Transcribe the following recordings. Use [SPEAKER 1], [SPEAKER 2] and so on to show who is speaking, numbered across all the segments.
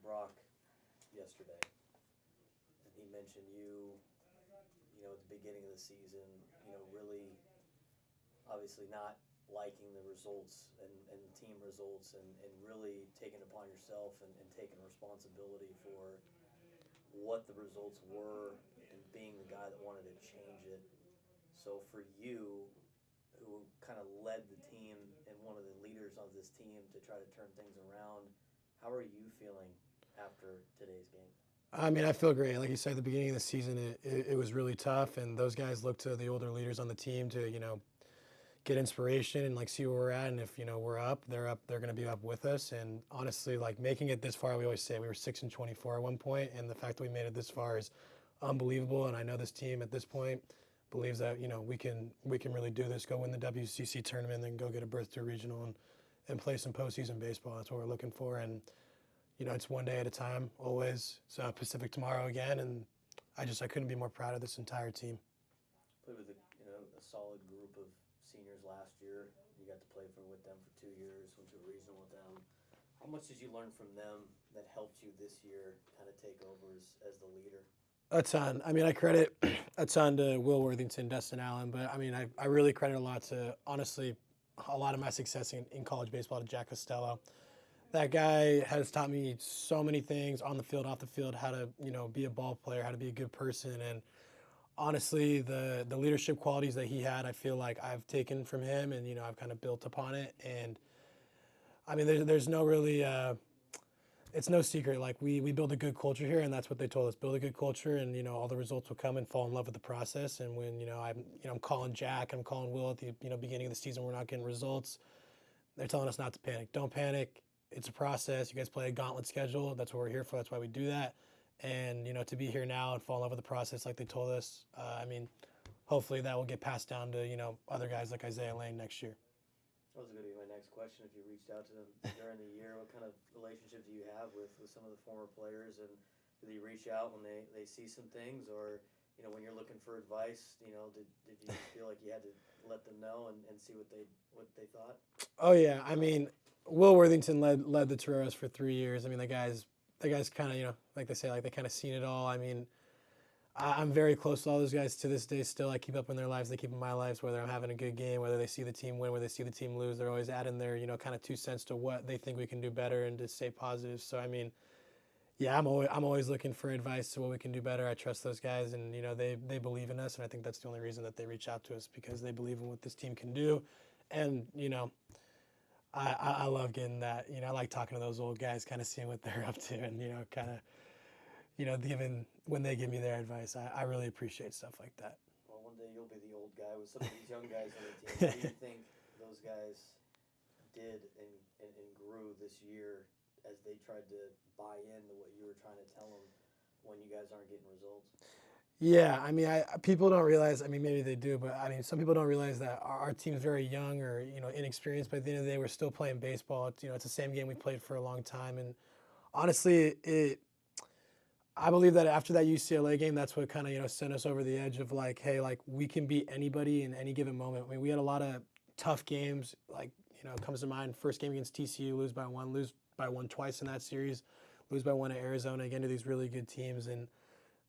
[SPEAKER 1] Brock yesterday, and he mentioned you, at the beginning of the season, really obviously not liking the results and the team results and really taking upon yourself and taking responsibility for what the results were and being the guy that wanted to change it. So for you, who kind of led the team and one of the leaders of this team to try to turn things around, how are you feeling after today's game?
[SPEAKER 2] I mean, I feel great. Like you said, at the beginning of the season, it was really tough, and those guys look to the older leaders on the team to, get inspiration and like see where we're at. And if we're up, they're going to be up with us. And honestly, like making it this far, we always say we were 6-24 at one point, and the fact that we made it this far is unbelievable. And I know this team at this point believes that we can really do this, go win the WCC tournament, then go get a berth to a regional and play some postseason baseball. That's what we're looking for. And it's one day at a time, always. So Pacific tomorrow again, and I couldn't be more proud of this entire team.
[SPEAKER 1] Played with a solid group of seniors last year. You got to play with them for 2 years, went to a regional with them. How much did you learn from them that helped you this year kind of take over as the leader?
[SPEAKER 2] A ton. I mean, I credit a ton to Will Worthington, Dustin Allen, but I mean, I really credit a lot to, honestly, a lot of my success in college baseball to Jack Costello. That guy has taught me so many things on the field, off the field, how to, be a ball player, how to be a good person. And honestly, the leadership qualities that he had, I feel like I've taken from him and, I've kind of built upon it. And I mean, there's no really, it's no secret. Like we build a good culture here, and that's what they told us: build a good culture, and all the results will come, and fall in love with the process. And when I'm calling Jack, I'm calling Will at the beginning of the season, we're not getting results. They're telling us not to panic. Don't panic. It's a process. You guys play a gauntlet schedule. That's what we're here for. That's why we do that. And to be here now and fall in love with the process, like they told us. I mean, hopefully that will get passed down to other guys like Isaiah Lane next year.
[SPEAKER 1] That was going to be my next question. If you reached out to them during the year, what kind of relationship do you have with some of the former players? And do they reach out when they see some things? Or, when you're looking for advice, did you feel like you had to let them know and see what they thought?
[SPEAKER 2] Oh, yeah. I mean, Will Worthington led the Toreros for 3 years. I mean, the guys kind of, like they say, like they kind of seen it all. I mean, I'm very close to all those guys to this day still. I keep up in their lives. They keep in my lives, whether I'm having a good game, whether they see the team win, whether they see the team lose. They're always adding their, kind of 2 cents to what they think we can do better and to stay positive. So, I mean, yeah, I'm always looking for advice to what we can do better. I trust those guys, and, they believe in us. And I think that's the only reason that they reach out to us, because they believe in what this team can do. And, I love getting that. I like talking to those old guys, kind of seeing what they're up to, and, kind of, given when they give me their advice. I really appreciate stuff like that.
[SPEAKER 1] Well, one day you'll be the old guy with some of these young guys on the team. What do you think those guys did and grew this year as they tried to buy into what you were trying to tell them when you guys aren't getting results?
[SPEAKER 2] Yeah, I mean, people don't realize. I mean, maybe they do, but I mean, some people don't realize that our team's very young or inexperienced. But at the end of the day, we're still playing baseball. It's the same game we played for a long time, and honestly, I believe that after that UCLA game, that's what kind of sent us over the edge of like, hey, like we can beat anybody in any given moment. I mean, we had a lot of tough games. Like comes to mind, first game against TCU, lose by one twice in that series, lose by one at Arizona, again to these really good teams. And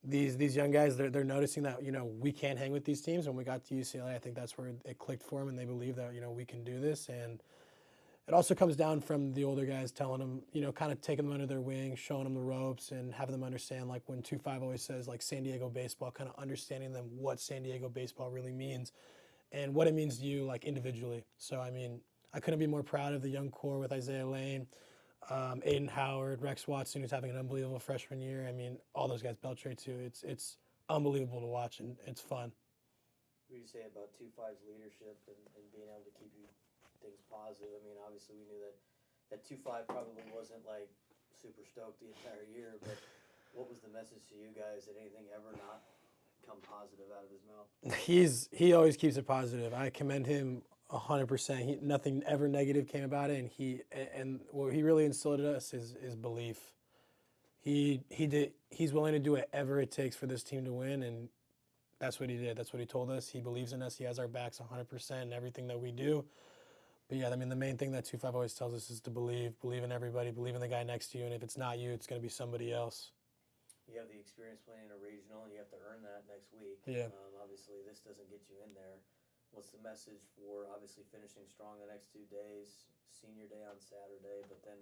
[SPEAKER 2] these young guys, they're noticing that we can't hang with these teams. When we got to UCLA, I think that's where it clicked for them, and they believe that we can do this. And it also comes down from the older guys telling them, kind of taking them under their wing, showing them the ropes, and having them understand, like when 2-5 always says, like San Diego baseball, kind of understanding them what San Diego baseball really means and what it means to you, like individually. So, I mean, I couldn't be more proud of the young core with Isaiah Lane, Aiden Howard, Rex Watson, who's having an unbelievable freshman year. I mean, all those guys, Beltre too. It's unbelievable to watch, and it's fun.
[SPEAKER 1] What do you say about 2-5's leadership and being able to keep things positive? I mean, obviously we knew that 2-5 probably wasn't like super stoked the entire year, but what was the message to you guys? Did anything ever not come positive out of his mouth?
[SPEAKER 2] He always keeps it positive. I commend him 100%. Nothing ever negative came about it, and what he really instilled in us is belief. He's willing to do whatever it takes for this team to win, and that's what he did. That's what he told us. He believes in us. He has our backs 100% in everything that we do. But yeah, I mean, the main thing that 2-5 always tells us is to believe in everybody, believe in the guy next to you, and if it's not you, it's going to be somebody else.
[SPEAKER 1] You have the experience playing in a regional, and you have to earn that next week.
[SPEAKER 2] Yeah.
[SPEAKER 1] Obviously, this doesn't get you in there. What's the message for obviously finishing strong the next 2 days, senior day on Saturday, but then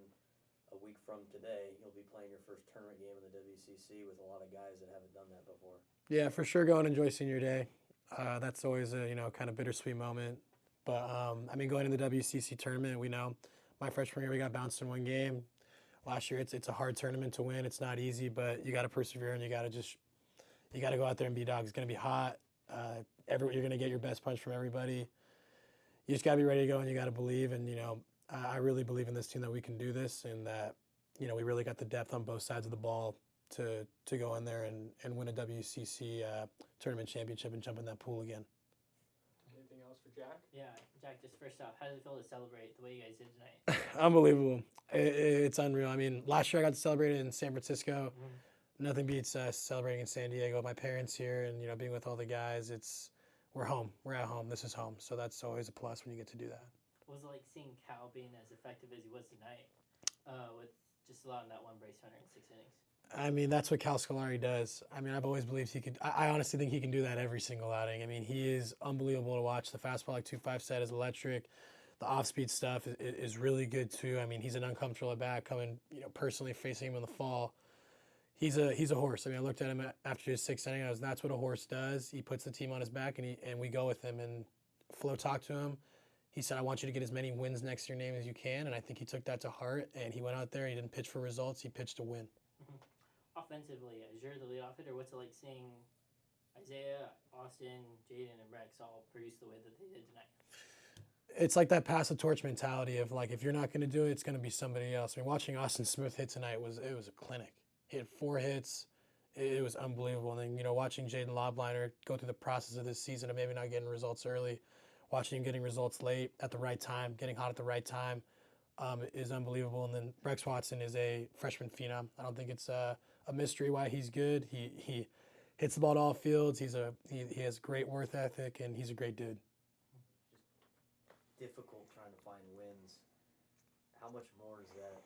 [SPEAKER 1] a week from today, you'll be playing your first tournament game in the WCC with a lot of guys that haven't done that before.
[SPEAKER 2] Yeah, for sure, go and enjoy senior day. That's always a kind of bittersweet moment. But I mean, going to the WCC tournament, we know my freshman year we got bounced in 1 game. Last year, it's a hard tournament to win. It's not easy, but you got to persevere and you got to go out there and be dogs. It's going to be hot. You're going to get your best punch from everybody. You just got to be ready to go and you got to believe. And I really believe in this team that we can do this and that we really got the depth on both sides of the ball to go in there and win a WCC tournament championship and jump in that pool again.
[SPEAKER 3] Anything else for Jack?
[SPEAKER 4] Yeah, Jack, just first off, how does it feel to celebrate the way you guys did tonight?
[SPEAKER 2] Unbelievable. It's unreal. I mean, last year I got to celebrate it in San Francisco.
[SPEAKER 4] Mm-hmm.
[SPEAKER 2] Nothing beats celebrating in San Diego. My parents here and, being with all the guys, we're home. We're at home. This is home. So that's always a plus when you get to do that.
[SPEAKER 4] What was it like seeing Cal being as effective as he was tonight with just allowing that 1 base runner in 6 innings?
[SPEAKER 2] I mean, that's what Cal Scolari does. I mean, I've always believed he could. I honestly think he can do that every single outing. I mean, he is unbelievable to watch. The fastball, like 2-5 said, is electric. The off-speed stuff is really good too. I mean, he's an uncomfortable at bat coming, personally facing him in the fall. He's a horse. I mean, I looked at him after his 6th inning. That's what a horse does. He puts the team on his back, and we go with him. And Flo talked to him. He said, I want you to get as many wins next to your name as you can. And I think he took that to heart. And he went out there. He didn't pitch for results. He pitched to win.
[SPEAKER 4] Mm-hmm. Offensively, is you're the leadoff hitter, what's it like seeing Isaiah, Austin, Jaden, and Rex all produce the way that they did tonight?
[SPEAKER 2] It's like that pass the torch mentality of like, if you're not going to do it, it's going to be somebody else. I mean, watching Austin Smith hit tonight was a clinic. He had 4 hits. It was unbelievable. And then, watching Jaden Lobliner go through the process of this season of maybe not getting results early, watching him getting results late at the right time, getting hot at the right time, is unbelievable. And then Rex Watson is a freshman phenom. I don't think it's a mystery why he's good. He hits the ball to all fields. He has great work ethic, and he's a great dude.
[SPEAKER 1] Difficult trying to find wins. How much more does that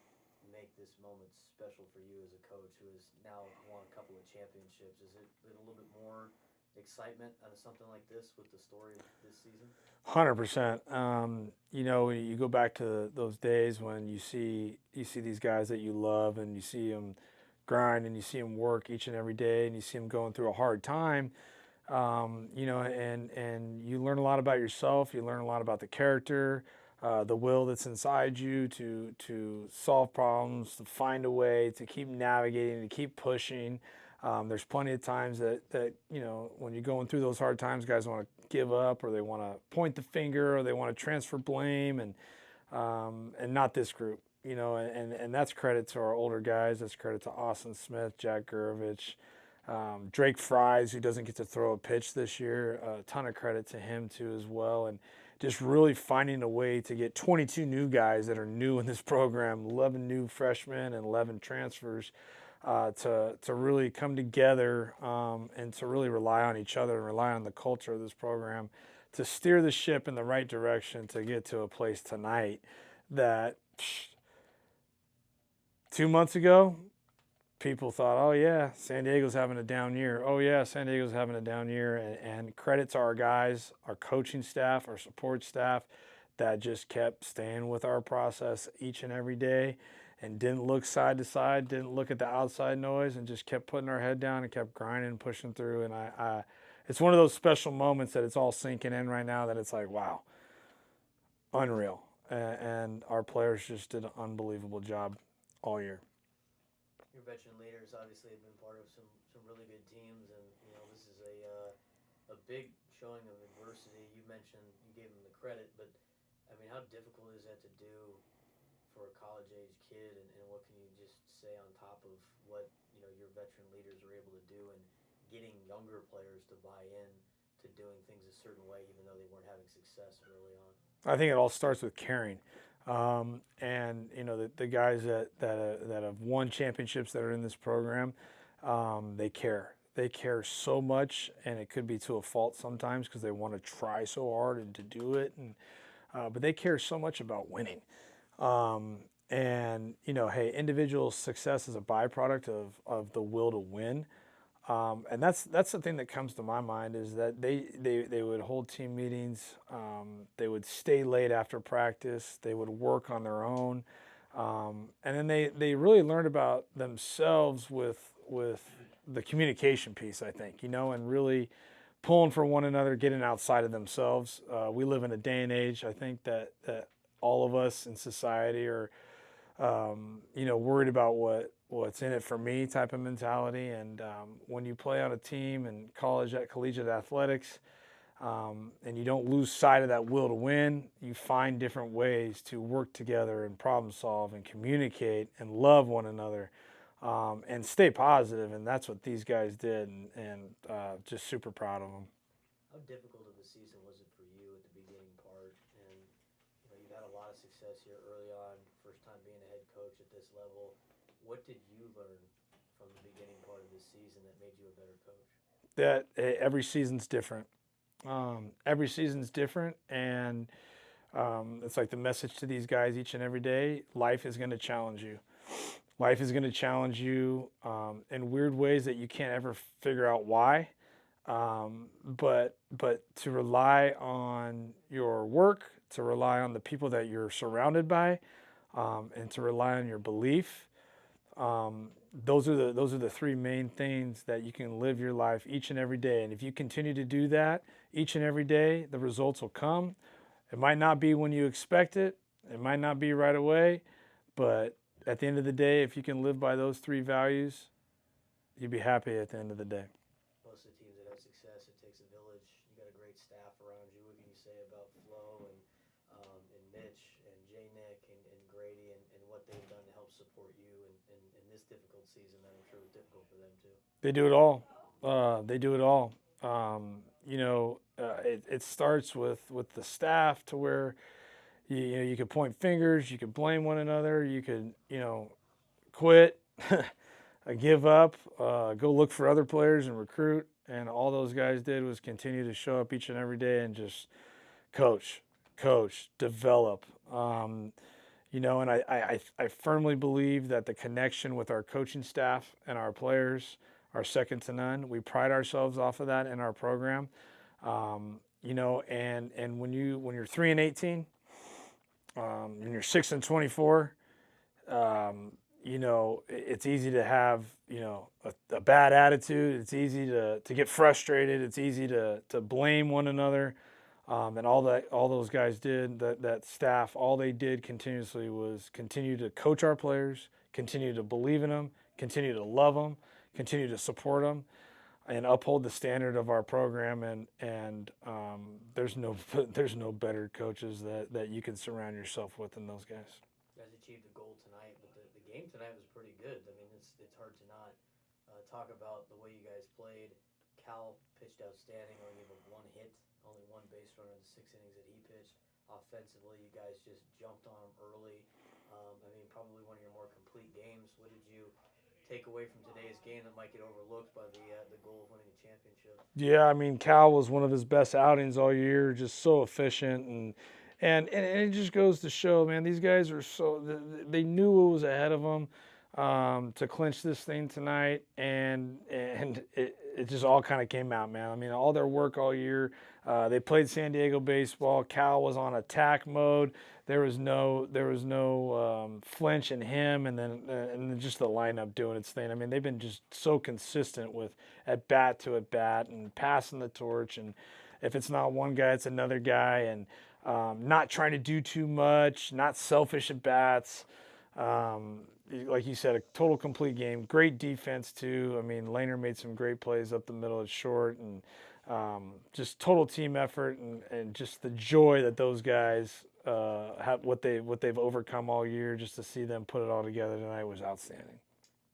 [SPEAKER 1] make this moment special for you as a coach who has now won a couple of championships? Is it a little bit more excitement out of something like this with the story of this season?
[SPEAKER 3] 100%. You go back to those days when you see these guys that you love and you see them grind and you see them work each and every day and you see them going through a hard time. And you learn a lot about yourself. You learn a lot about the character, the will that's inside you to solve problems, to find a way, to keep navigating, to keep pushing. There's plenty of times that when you're going through those hard times, guys want to give up or they want to point the finger or they want to transfer blame, and not this group. And that's credit to our older guys. That's credit to Austin Smith, Jack Gurevitch, Drake Fries, who doesn't get to throw a pitch this year. A ton of credit to him too as well. And just really finding a way to get 22 new guys that are new in this program, 11 new freshmen and 11 transfers, to really come together and to really rely on each other and rely on the culture of this program to steer the ship in the right direction to get to a place tonight that 2 months ago, people thought, oh, yeah, San Diego's having a down year. Oh, yeah, San Diego's having a down year. And credit to our guys, our coaching staff, our support staff that just kept staying with our process each and every day and didn't look side to side, didn't look at the outside noise, and just kept putting our head down and kept grinding and pushing through. And it's one of those special moments that it's all sinking in right now that it's like, wow, unreal. And our players just did an unbelievable job all year.
[SPEAKER 1] Your veteran leaders obviously have been part of some really good teams, and this is a big showing of adversity. You mentioned you gave them the credit, but I mean, how difficult is that to do for a college-age kid, and what can you just say on top of what your veteran leaders are able to do, and getting younger players to buy in to doing things a certain way, even though they weren't having success early on? I
[SPEAKER 3] think it all starts with caring. And the guys that have won championships that are in this program, they care. They care so much, and it could be to a fault sometimes because they want to try so hard and to do it. And but they care so much about winning. And hey, individual success is a byproduct of the will to win. And that's the thing that comes to my mind is that they would hold team meetings. They would stay late after practice. They would work on their own. And then they really learned about themselves with the communication piece, I think, and really pulling for one another, getting outside of themselves. We live in a day and age, I think, that all of us in society are, worried about what's in it for me type of mentality. And when you play on a team in collegiate athletics, and you don't lose sight of that will to win, you find different ways to work together and problem solve and communicate and love one another, and stay positive. And that's what these guys did, and just super proud of them.
[SPEAKER 1] How difficult of a season was it for you at the beginning part? And you've had a lot of success here early on, first time being a head coach at this level. What did you learn from the beginning part of this season that made you a better coach?
[SPEAKER 3] That every season's different. Every season's different, and it's like the message to these guys each and every day: life is going to challenge you. Life is going to challenge you in weird ways that you can't ever figure out why. But to rely on your work, to rely on the people that you're surrounded by, and to rely on your belief. Those are the three main things that you can live your life each and every day. And if you continue to do that each and every day, the results will come. It might not be when you expect it. It might not be right away. But at the end of the day, if you can live by those three values, you'll be happy at the end of the day.
[SPEAKER 1] Most of the teams that have success, it takes a village. You got a great staff around you. What can you say about Flo and Mitch and J. Nick and Grady and what they've done to help support you in this difficult season that I'm sure was difficult for them too?
[SPEAKER 3] They do it all. They do it all. It starts with the staff to where you could point fingers, you could blame one another, you could quit, give up, go look for other players and recruit. And all those guys did was continue to show up each and every day and just coach, develop. And I firmly believe that the connection with our coaching staff and our players are second to none. We pride ourselves off of that in our program. And when you're 3-18, and you're 6-24, it's easy to have a bad attitude. It's easy to get frustrated. It's easy to blame one another. And all those guys did, that staff, all they did continuously was continue to coach our players, continue to believe in them, continue to love them, continue to support them, and uphold the standard of our program. And there's no better coaches that you can surround yourself with than those guys.
[SPEAKER 1] You guys achieved the goal tonight, but the game tonight was pretty good. I mean, it's hard to not talk about the way you guys played. Cal pitched outstanding, only gave up one hit, only one base runner in the 6 innings that he pitched. Offensively, you guys just jumped on him early. Probably one of your more complete games. What did you take away from today's game that might get overlooked by the goal of winning a championship?
[SPEAKER 3] Yeah, Cal was one of his best outings all year, just so efficient, and it just goes to show, man, these guys are they knew what was ahead of them to clinch this thing tonight, and it just all kind of came out, man. All their work all year. They played San Diego baseball. Cal was on attack mode. There was no flinch in him, and then just the lineup doing its thing. They've been just so consistent with at bat to at bat and passing the torch. And if it's not one guy, it's another guy. And not trying to do too much, not selfish at bats. Like you said, a total complete game. Great defense too. Lehner made some great plays up the middle at short, and just total team effort, and just the joy that those guys have, what they've overcome all year. Just to see them put it all together tonight was outstanding.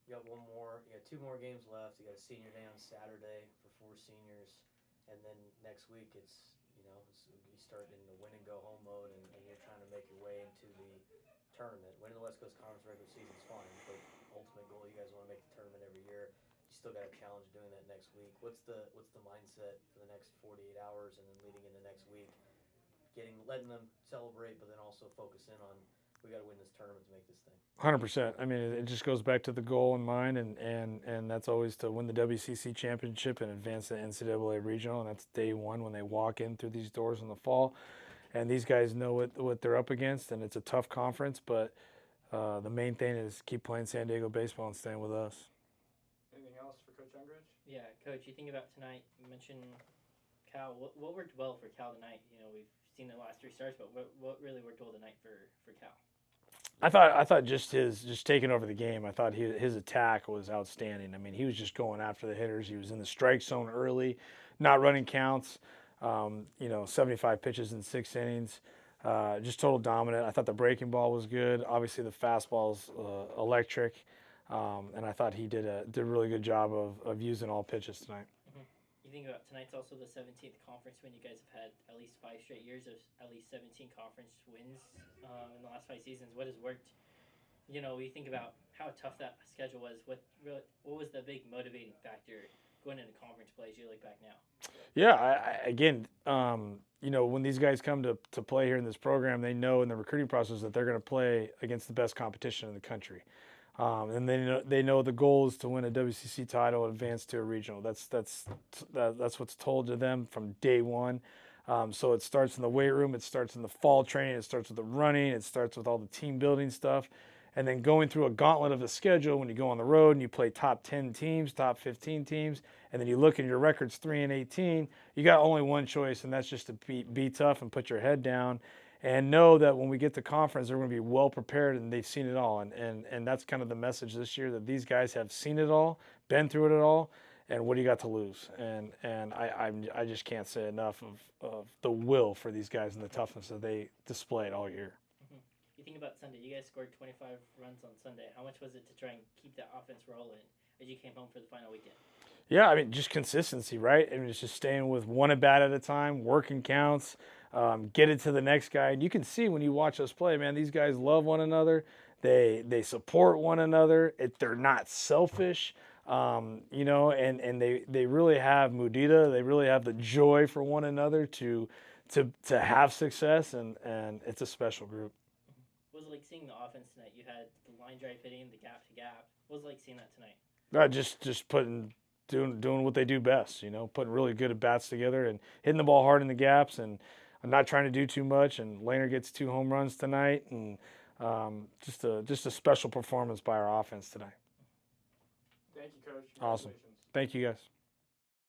[SPEAKER 1] You got one more. You got 2 more games left. You got a senior day on Saturday for 4 seniors, and then next week you start in the win and go home mode, and you're trying to make your way into the tournament. Winning the West Coast Conference regular season is fine, but ultimate goal, you guys want to make the tournament every year. You still got a challenge doing that next week. What's the mindset for the next 48 hours and then leading into next week, letting them celebrate, but then also focus in on we got to win this tournament to make this thing.
[SPEAKER 3] 100%. I mean, it just goes back to the goal in mind, and that's always to win the WCC Championship and advance the NCAA Regional, and that's day one when they walk in through these doors in the fall. And these guys know what they're up against, and it's a tough conference, but the main thing is keep playing San Diego baseball and staying with us.
[SPEAKER 5] Anything else for Coach Ungricht?
[SPEAKER 4] Yeah, Coach, you think about tonight, you mentioned Cal. What worked well for Cal tonight? You know, we've seen the last three starts, but what really worked well tonight for Cal?
[SPEAKER 3] I thought just taking over the game. I thought his attack was outstanding. I mean, he was just going after the hitters. He was in the strike zone early, not running counts. 75 pitches in 6 innings, just total dominant. I thought the breaking ball was good. Obviously, the fastball's electric, and I thought he did a really good job of using all pitches tonight.
[SPEAKER 4] Mm-hmm. You think about tonight's also the 17th conference win. You guys have had at least 5 straight years of at least 17 conference wins in the last 5 seasons. What has worked? You know, we think about how tough that schedule was. What was the big motivating factor going into conference play as you look back now?
[SPEAKER 3] Yeah, when these guys come to play here in this program, they know in the recruiting process that they're going to play against the best competition in the country. And they know the goal is to win a WCC title and advance to a regional. That's what's told to them from day one. So it starts in the weight room. It starts in the fall training. It starts with the running. It starts with all the team building stuff. And then going through a gauntlet of a schedule when you go on the road and you play top 10 teams, top 15 teams, and then you look at your records 3-18, you got only one choice, and that's just to be tough and put your head down and know that when we get to conference, they're going to be well prepared and they've seen it all. And that's kind of the message this year, that these guys have seen it all, been through it all, and what do you got to lose? And I just can't say enough of the will for these guys and the toughness that they displayed all year.
[SPEAKER 4] You think about Sunday, you guys scored 25 runs on Sunday. How much was it to try and keep that offense rolling as you came home for the final weekend?
[SPEAKER 3] Yeah, I mean, just consistency, right? I mean, it's just staying with one at bat at a time, working counts, get it to the next guy. And you can see when you watch us play, man, these guys love one another. They support one another. They're not selfish, and they really have mudita. They really have the joy for one another to have success, and it's a special group.
[SPEAKER 4] What was it like seeing the offense tonight? You had the line drive hitting, the gap to gap. What was it like seeing that tonight?
[SPEAKER 3] Just doing what they do best, putting really good at bats together and hitting the ball hard in the gaps, and I'm not trying to do too much. And Lehner gets 2 home runs tonight, and just a special performance by our offense tonight.
[SPEAKER 5] Thank you, Coach.
[SPEAKER 3] Awesome. Thank you, guys.